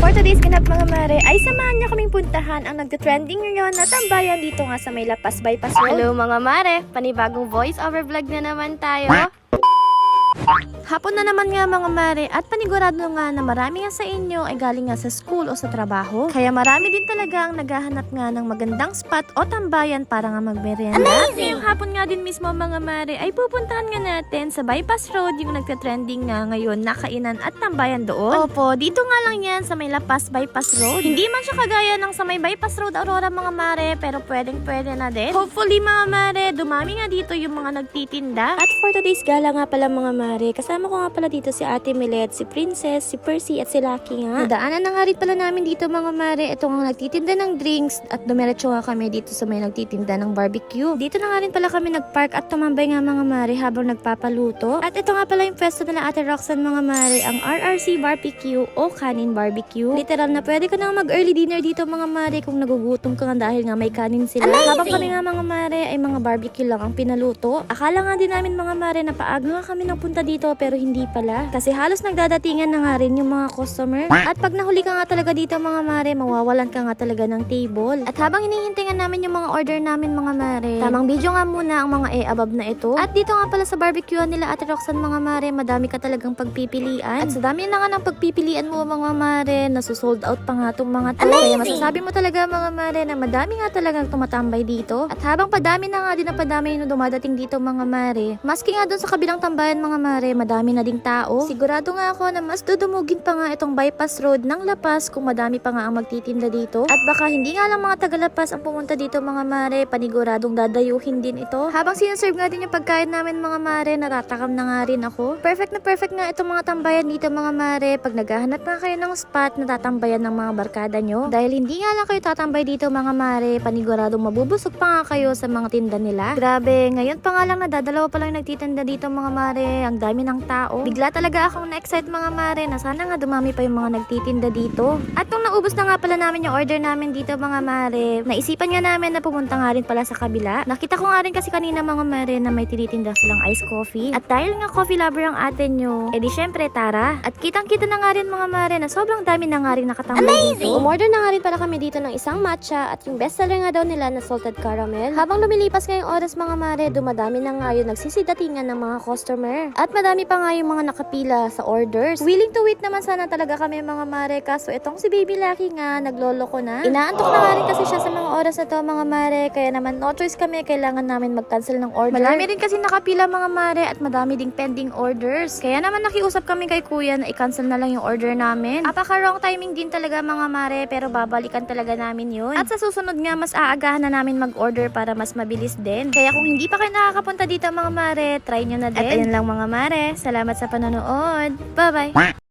For today's ganap mga mare, ay samahan niyo kaming puntahan ang nagte-trending ngayon na tambayan dito nga sa may Lapas Bypass Road. Hello mga mare, panibagong voice over vlog na naman tayo. Hapon na naman nga mga mare at panigurado nga na marami nga sa inyo ay galing nga sa school o sa trabaho. Kaya marami din talaga ang naghahanap nga ng magandang spot o tambayan para nga magmerienda. Ngayong hapon nga din mismo mga mare ay pupuntahan nga natin sa Bypass Road yung nagte-trending nga ngayon na kainan at tambayan doon. Opo, dito nga lang yan sa may Lapas Bypass Road. Hindi man siya kagaya ng sa may Bypass Road Aurora mga mare, pero pwede na din. Hopefully mga mare, dumami nga dito yung mga nagtitinda. At for today's gala nga pala mga mare, kasama ko nga pala dito si Ate Milet, si Princess, si Percy at si Lucky nga. Nadaanan na nga rin pala namin dito mga mare. Ito nga nagtitinda ng drinks at dumiretso nga kami dito sa may nagtitinda ng barbecue. Dito na nga rin pala kami nagpark at tumambay nga mga mare habang nagpapaluto. At ito nga pala yung pwesto nila Ate Roxanne mga mare, ang RRC Barbecue o Kanin Barbecue. Literal na pwede ka na mag-early dinner dito mga mare kung nagugutom ka nga dahil nga may kanin sila. Habang kami nga mga mare ay mga barbecue lang ang pinaluto. Akala nga din namin mga mare na paaga nga kami nagpunta dito pero hindi pala. Kasi halos nagdadatingan na nga rin yung mga customer. At pag nahuli ka nga talaga dito mga mare, mawawalan ka nga talaga ng table. At habang hinihintay nga namin yung mga order namin mga mare, tamang video nga muna ang mga above na ito. At dito nga pala sa barbecue nila Ate Roxanne mga mare, madami ka talagang pagpipilian. At sa dami na nga ng pagpipilian mo mga mare, nasusold out pa nga itong mga to. Kaya masasabi mo talaga mga mare na madami nga talagang tumatambay dito. At habang padami na nga din ang padami yung dumadating dito mga mare, maski nga doon sa kabilang tambayan mga mare, madami na ding tao. Sigurado nga ako na mas dudumugin pa nga itong bypass road ng Lapas kung madami pa nga ang magtitinda dito. At baka hindi nga lang mga taga-Lapas ang pumunta dito mga mare, paniguradong dadayuhin din ito. Habang sinaserve nga din yung pagkain namin mga mare, natatakam na nga rin ako. Perfect nga itong mga tambayan dito mga mare. Pag naghahanap nga kayo ng spot na tatambayan ng mga barkada nyo. Dahil hindi nga lang kayo tatambay dito mga mare, paniguradong mabubusog pa nga kayo sa mga tinda nila. Grabe, ngayon pa nga lang nadadalawa pa lang nagtitinda dito mga mare. Ang dami ng tao. Bigla talaga akong na-excite mga mare na sana nga dumami pa yung mga nagtitinda dito. At nung naubos na nga pala namin yung order namin dito mga mare, naisipan nga namin na pumunta nga rin pala sa kabila. Nakita ko nga rin kasi kanina mga mare na may tinitinda silang iced coffee. At dahil nga coffee lover ang ate nyo, edi syempre tara. At kitang-kita na nga rin mga mare na sobrang dami na nga rin nakatambay dito. Umorder na nga rin pala kami dito ng isang matcha at yung bestseller nga daw nila na salted caramel. Habang lumilipas ngayong oras mga mare, dumadami na nga yung nagsisidatingan ng mga customer. At madami pa nga yung mga nakapila sa orders. Willing to wait naman sana talaga kami mga mare, kaso itong si Baby Lucky nga nagloloko na. Inaantok na nga rin kasi siya sa mga oras na to mga mare, kaya naman no choice kami, kailangan namin mag-cancel ng order. Marami rin kasi nakapila mga mare at madami ding pending orders. Kaya naman nakiusap kami kay kuya na i-cancel na lang yung order namin. Apaka wrong timing din talaga mga mare, pero babalikan talaga namin yun. At sa susunod nga mas aagahan na namin mag-order para mas mabilis din. Kaya kung hindi pa kayo nakakapunta dito mga mare, try nyo na din. At ayun lang mga mare, salamat sa panonood. Bye bye!